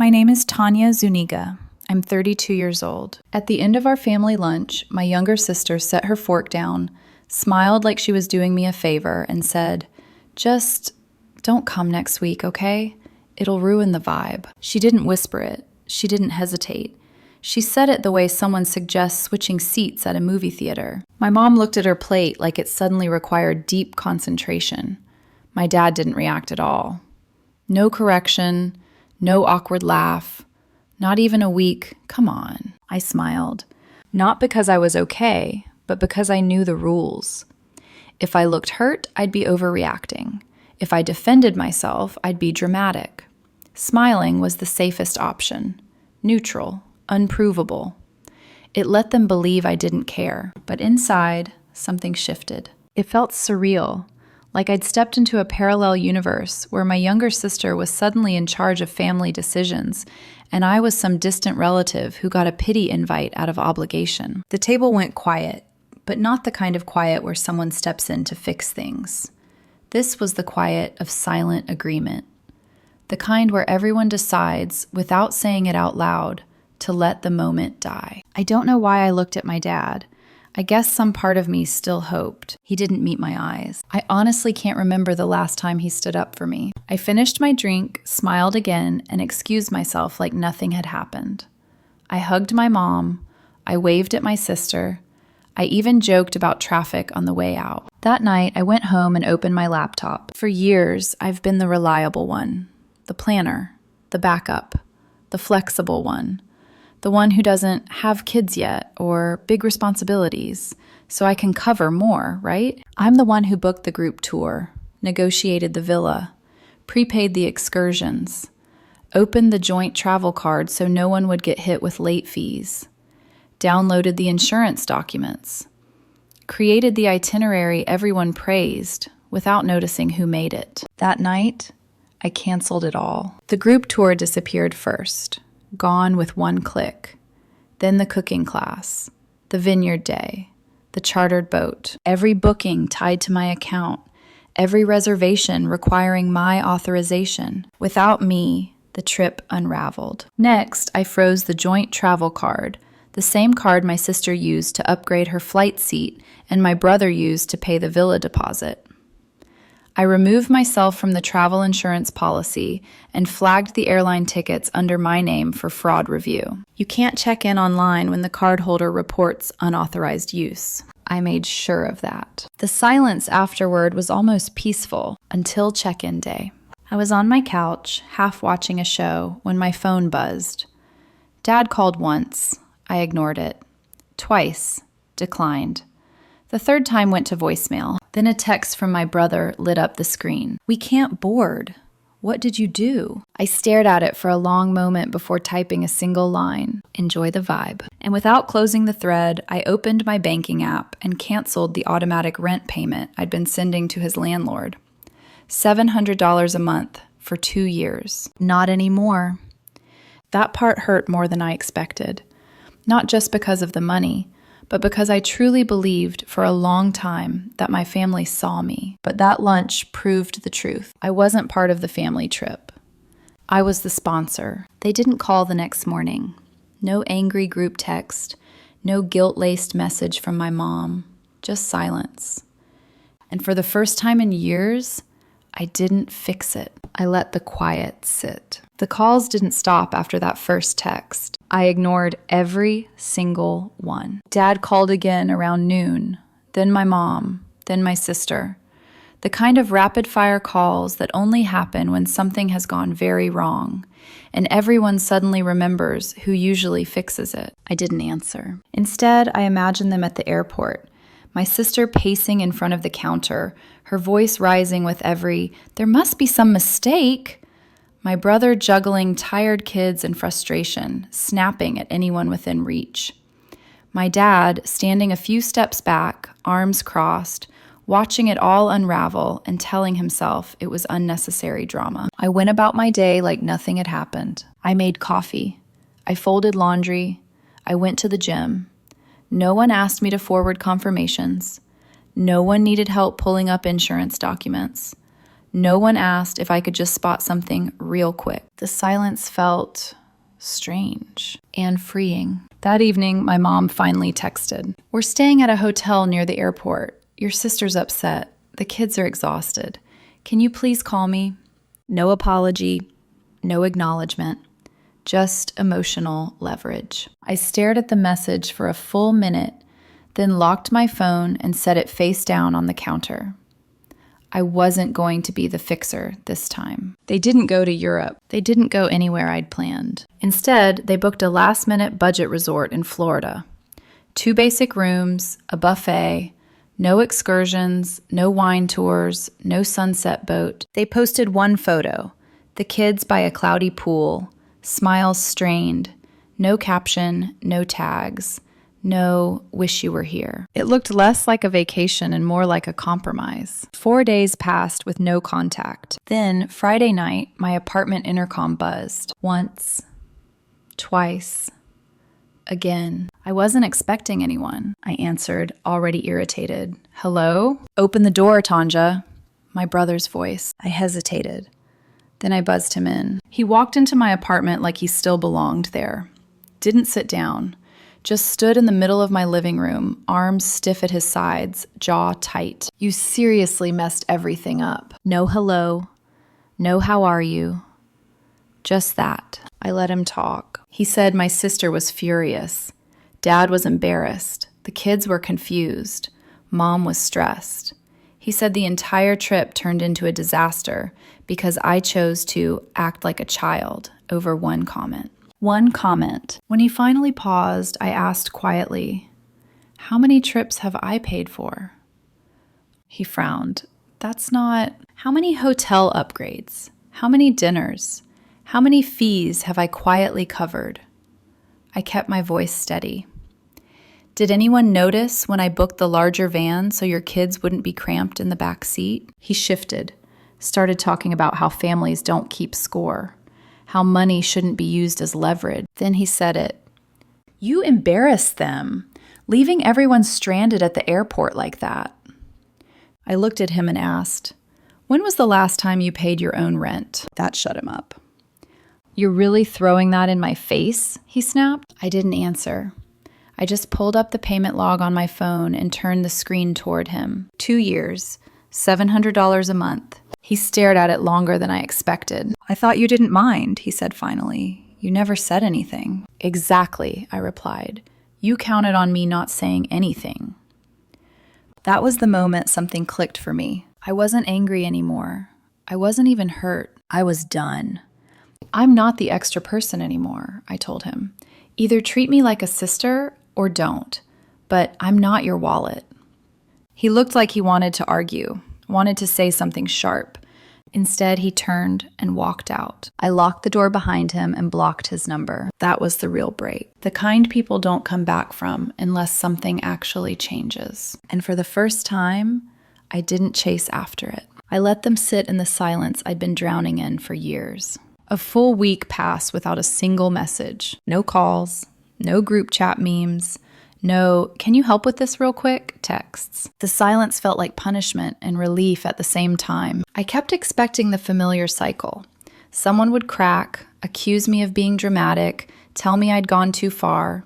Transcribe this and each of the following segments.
My name is Tanya Zuniga. I'm 32 years old. At the end of our family lunch, my younger sister set her fork down, smiled like she was doing me a favor, and said, "Just don't come next week, okay? It'll ruin the vibe." She didn't whisper it. She didn't hesitate. She said it the way someone suggests switching seats at a movie theater. My mom looked at her plate like it suddenly required deep concentration. My dad didn't react at all. No correction, no awkward laugh, not even a weak, "Come on." I smiled. Not because I was okay, but because I knew the rules. If I looked hurt, I'd be overreacting. If I defended myself, I'd be dramatic. Smiling was the safest option. Neutral, unprovable. It let them believe I didn't care. But inside, something shifted. It felt surreal, like I'd stepped into a parallel universe where my younger sister was suddenly in charge of family decisions, and I was some distant relative who got a pity invite out of obligation. The table went quiet, but not the kind of quiet where someone steps in to fix things. This was the quiet of silent agreement, the kind where everyone decides, without saying it out loud, to let the moment die. I don't know why I looked at my dad. I guess some part of me still hoped. He didn't meet my eyes. I honestly can't remember the last time he stood up for me. I finished my drink, smiled again, and excused myself like nothing had happened. I hugged my mom. I waved at my sister. I even joked about traffic on the way out. That night, I went home and opened my laptop. For years, I've been the reliable one, the planner, the backup, the flexible one, the one who doesn't have kids yet or big responsibilities, so I can cover more, right? I'm the one who booked the group tour, negotiated the villa, prepaid the excursions, opened the joint travel card so no one would get hit with late fees, downloaded the insurance documents, created the itinerary everyone praised without noticing who made it. That night, I canceled it all. The group tour disappeared first. Gone with one click. Then the cooking class, the vineyard day, the chartered boat, every booking tied to my account, every reservation requiring my authorization. Without me, the trip unraveled. Next, I froze the joint travel card, the same card my sister used to upgrade her flight seat and my brother used to pay the villa deposit. I removed myself from the travel insurance policy and flagged the airline tickets under my name for fraud review. You can't check in online when the cardholder reports unauthorized use. I made sure of that. The silence afterward was almost peaceful until check-in day. I was on my couch, half watching a show, when my phone buzzed. Dad called once. I ignored it. Twice. Declined. The third time went to voicemail. Then a text from my brother lit up the screen. "We can't board. What did you do?" I stared at it for a long moment before typing a single line. "Enjoy the vibe." And without closing the thread, I opened my banking app and canceled the automatic rent payment I'd been sending to his landlord. $700 a month for 2 years. Not anymore. That part hurt more than I expected. Not just because of the money, but because I truly believed for a long time that my family saw me. But that lunch proved the truth. I wasn't part of the family trip. I was the sponsor. They didn't call the next morning. No angry group text. No guilt-laced message from my mom. Just silence. And for the first time in years, I didn't fix it. I let the quiet sit. The calls didn't stop after that first text. I ignored every single one. Dad called again around noon, then my mom, then my sister. The kind of rapid-fire calls that only happen when something has gone very wrong, and everyone suddenly remembers who usually fixes it. I didn't answer. Instead, I imagined them at the airport, my sister pacing in front of the counter, her voice rising with every, "There must be some mistake." My brother juggling tired kids and frustration, snapping at anyone within reach. My dad standing a few steps back, arms crossed, watching it all unravel and telling himself it was unnecessary drama. I went about my day like nothing had happened. I made coffee. I folded laundry. I went to the gym. No one asked me to forward confirmations. No one needed help pulling up insurance documents. No one asked if I could just spot something real quick. The silence felt strange and freeing. That evening, my mom finally texted. "We're staying at a hotel near the airport. Your sister's upset. The kids are exhausted. Can you please call me?" No apology, no acknowledgement, just emotional leverage. I stared at the message for a full minute, then locked my phone and set it face down on the counter. I wasn't going to be the fixer this time. They didn't go to Europe. They didn't go anywhere I'd planned. Instead, they booked a last-minute budget resort in Florida. 2 basic rooms, a buffet, no excursions, no wine tours, no sunset boat. They posted one photo, the kids by a cloudy pool, smiles strained, no caption, no tags, no "wish you were here." It looked less like a vacation and more like a compromise. 4 days passed with no contact. Then, Friday night, my apartment intercom buzzed. Once, twice, again. I wasn't expecting anyone. I answered, already irritated. "Hello?" "Open the door, Tanja." My brother's voice. I hesitated. Then I buzzed him in. He walked into my apartment like he still belonged there. Didn't sit down. Just stood in the middle of my living room, arms stiff at his sides, jaw tight. "You seriously messed everything up." No hello. No how are you. Just that. I let him talk. He said my sister was furious. Dad was embarrassed. The kids were confused. Mom was stressed. He said the entire trip turned into a disaster because I chose to act like a child over one comment. One comment. When he finally paused, I asked quietly, "How many trips have I paid for?" He frowned. "That's not..." "How many hotel upgrades? How many dinners? How many fees have I quietly covered?" I kept my voice steady. "Did anyone notice when I booked the larger van so your kids wouldn't be cramped in the back seat?" He shifted, started talking about how families don't keep score, how money shouldn't be used as leverage. Then he said it. "You embarrassed them, leaving everyone stranded at the airport like that." I looked at him and asked, "When was the last time you paid your own rent?" That shut him up. "You're really throwing that in my face?" he snapped. I didn't answer. I just pulled up the payment log on my phone and turned the screen toward him. 2 years, $700 a month. He stared at it longer than I expected. "I thought you didn't mind," he said finally. "You never said anything." "Exactly," I replied. "You counted on me not saying anything." That was the moment something clicked for me. I wasn't angry anymore. I wasn't even hurt. I was done. "I'm not the extra person anymore," I told him. "Either treat me like a sister or don't, but I'm not your wallet." He looked like he wanted to argue, wanted to say something sharp. Instead, he turned and walked out. I locked the door behind him and blocked his number. That was the real break. The kind people don't come back from unless something actually changes. And for the first time, I didn't chase after it. I let them sit in the silence I'd been drowning in for years. A full week passed without a single message. No calls, no group chat memes, no "can you help with this real quick" texts. The silence felt like punishment and relief at the same time. I kept expecting the familiar cycle. Someone would crack, accuse me of being dramatic, tell me I'd gone too far.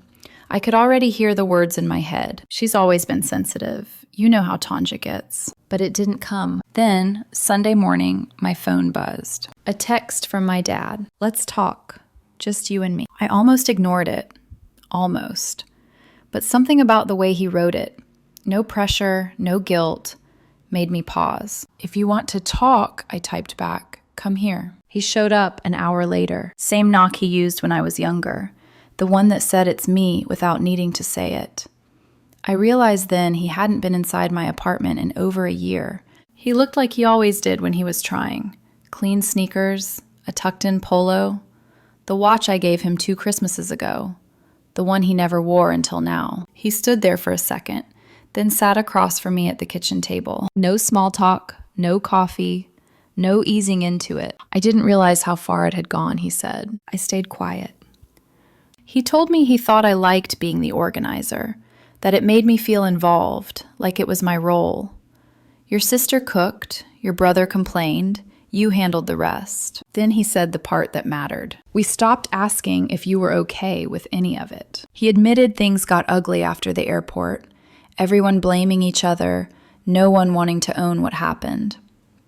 I could already hear the words in my head. "She's always been sensitive. You know how Tanja gets." But it didn't come. Then, Sunday morning, my phone buzzed. A text from my dad. "Let's talk. Just you and me." I almost ignored it. Almost. But something about the way he wrote it, no pressure, no guilt, made me pause. "If you want to talk," I typed back, "come here." He showed up an hour later. Same knock he used when I was younger. The one that said it's me without needing to say it. I realized then he hadn't been inside my apartment in over a year. He looked like he always did when he was trying. Clean sneakers, a tucked-in polo, the watch I gave him 2 Christmases ago, the one he never wore until now. He stood there for a second, then sat across from me at the kitchen table. No small talk, no coffee, no easing into it. "I didn't realize how far it had gone," he said. I stayed quiet. He told me he thought I liked being the organizer, that it made me feel involved, like it was my role. Your sister cooked, your brother complained, you handled the rest. Then he said the part that mattered. We stopped asking if you were okay with any of it. He admitted things got ugly after the airport, everyone blaming each other, no one wanting to own what happened.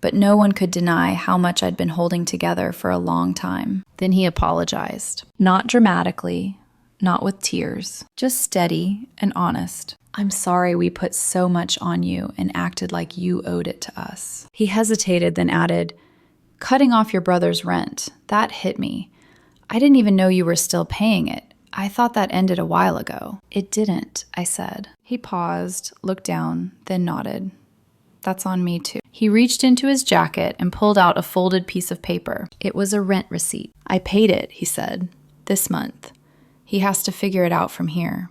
But no one could deny how much I'd been holding together for a long time. Then he apologized. Not dramatically, not with tears, just steady and honest. I'm sorry we put so much on you and acted like you owed it to us. He hesitated, then added, cutting off your brother's rent, that hit me. I didn't even know you were still paying it. I thought that ended a while ago. It didn't, I said. He paused, looked down, then nodded. That's on me too. He reached into his jacket and pulled out a folded piece of paper. It was a rent receipt. I paid it, he said, this month. He has to figure it out from here.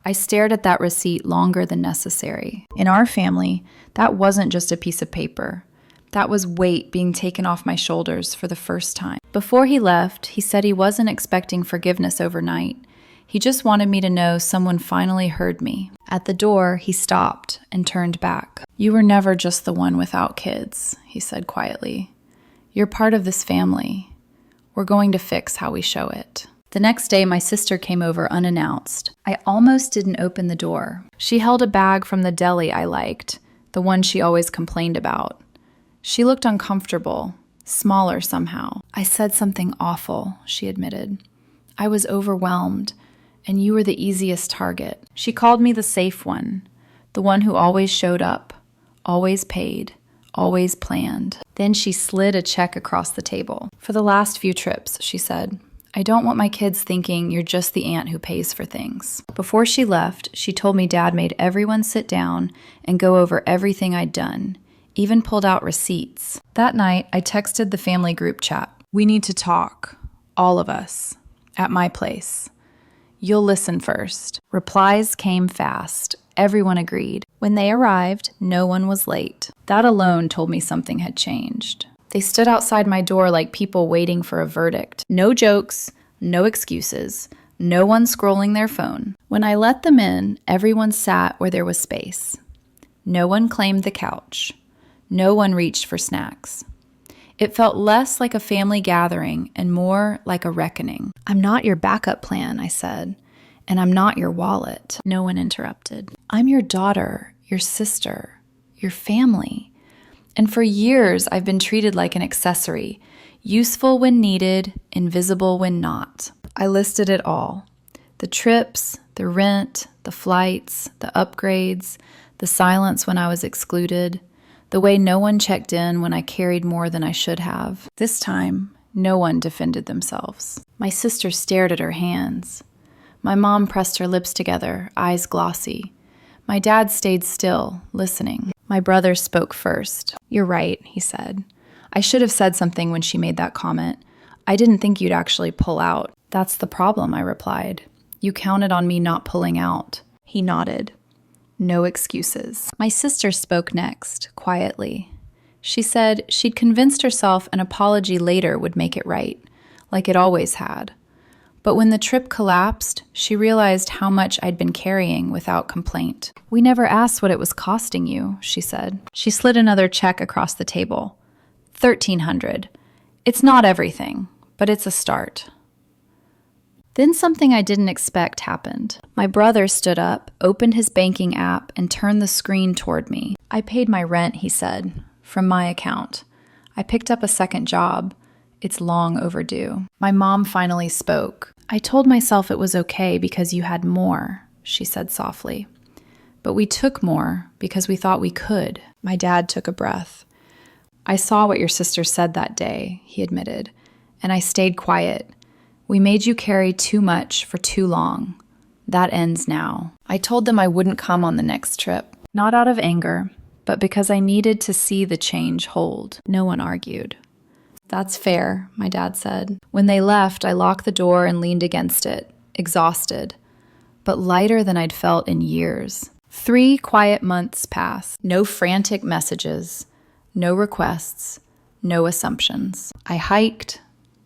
I stared at that receipt longer than necessary. In our family, that wasn't just a piece of paper. That was weight being taken off my shoulders for the first time. Before he left, he said he wasn't expecting forgiveness overnight. He just wanted me to know someone finally heard me. At the door, he stopped and turned back. You were never just the one without kids, he said quietly. You're part of this family. We're going to fix how we show it. The next day, my sister came over unannounced. I almost didn't open the door. She held a bag from the deli I liked, the one she always complained about. She looked uncomfortable, smaller somehow. I said something awful, she admitted. I was overwhelmed, and you were the easiest target. She called me the safe one, the one who always showed up, always paid, always planned. Then she slid a check across the table. For the last few trips, she said, I don't want my kids thinking you're just the aunt who pays for things. Before she left, she told me Dad made everyone sit down and go over everything I'd done, even pulled out receipts. That night, I texted the family group chat. We need to talk, all of us, at my place. You'll listen first. Replies came fast. Everyone agreed. When they arrived, no one was late. That alone told me something had changed. They stood outside my door like people waiting for a verdict. No jokes, no excuses, no one scrolling their phone. When I let them in, everyone sat where there was space. No one claimed the couch. No one reached for snacks. It felt less like a family gathering and more like a reckoning. I'm not your backup plan, I said, and I'm not your wallet. No one interrupted. I'm your daughter, your sister, your family. And for years, I've been treated like an accessory, useful when needed, invisible when not. I listed it all. The trips, the rent, the flights, the upgrades, the silence when I was excluded, the way no one checked in when I carried more than I should have. This time, no one defended themselves. My sister stared at her hands. My mom pressed her lips together, eyes glossy. My dad stayed still, listening. My brother spoke first. You're right, he said. I should have said something when she made that comment. I didn't think you'd actually pull out. That's the problem, I replied. You counted on me not pulling out. He nodded. No excuses. My sister spoke next, quietly. She said she'd convinced herself an apology later would make it right, like it always had. But when the trip collapsed, she realized how much I'd been carrying without complaint. We never asked what it was costing you, she said. She slid another check across the table. $1,300. It's not everything, but it's a start. Then something I didn't expect happened. My brother stood up, opened his banking app, and turned the screen toward me. I paid my rent, he said, from my account. I picked up a second job. It's long overdue. My mom finally spoke. I told myself it was okay because you had more, she said softly. But we took more because we thought we could. My dad took a breath. I saw what your sister said that day, he admitted, and I stayed quiet. We made you carry too much for too long. That ends now. I told them I wouldn't come on the next trip, not out of anger, but because I needed to see the change hold. No one argued. That's fair, my dad said. When they left, I locked the door and leaned against it, exhausted, but lighter than I'd felt in years. 3 quiet months passed. No frantic messages, no requests, no assumptions. I hiked,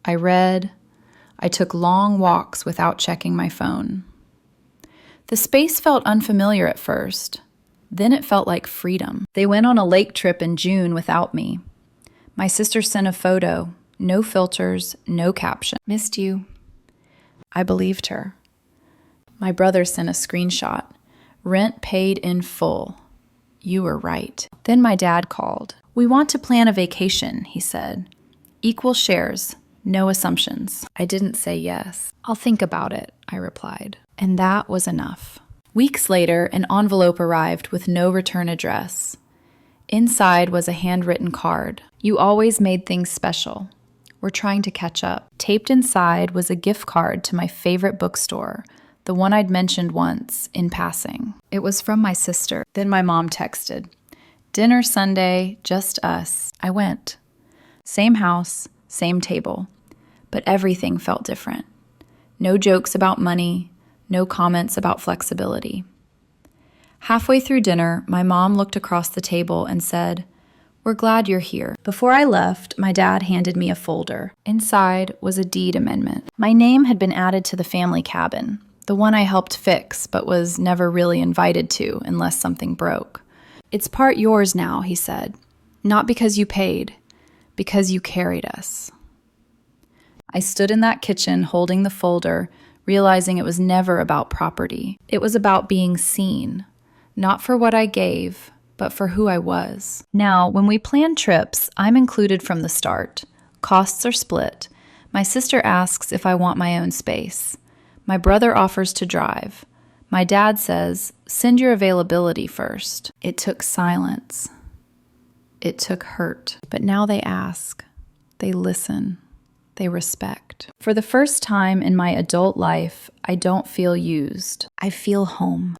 I read, I took long walks without checking my phone. The space felt unfamiliar at first. Then it felt like freedom. They went on a lake trip in June without me. My sister sent a photo, no filters, no caption. Missed you. I believed her. My brother sent a screenshot. Rent paid in full. You were right. Then my dad called. We want to plan a vacation, he said. Equal shares, no assumptions. I didn't say yes. I'll think about it, I replied. And that was enough. Weeks later, an envelope arrived with no return address. Inside was a handwritten card. You always made things special. We're trying to catch up. Taped inside was a gift card to my favorite bookstore, the one I'd mentioned once, in passing. It was from my sister. Then my mom texted. Dinner Sunday, just us. I went. Same house, same table. But everything felt different. No jokes about money, no comments about flexibility. Halfway through dinner, my mom looked across the table and said, We're glad you're here. Before I left, my dad handed me a folder. Inside was a deed amendment. My name had been added to the family cabin, the one I helped fix but was never really invited to unless something broke. It's part yours now, he said. Not because you paid, because you carried us. I stood in that kitchen holding the folder, realizing it was never about property. It was about being seen, not for what I gave, but for who I was. Now, when we plan trips, I'm included from the start. Costs are split. My sister asks if I want my own space. My brother offers to drive. My dad says, send your availability first. It took silence. It took hurt. But now they ask. They listen. They respect. For the first time in my adult life, I don't feel used. I feel home.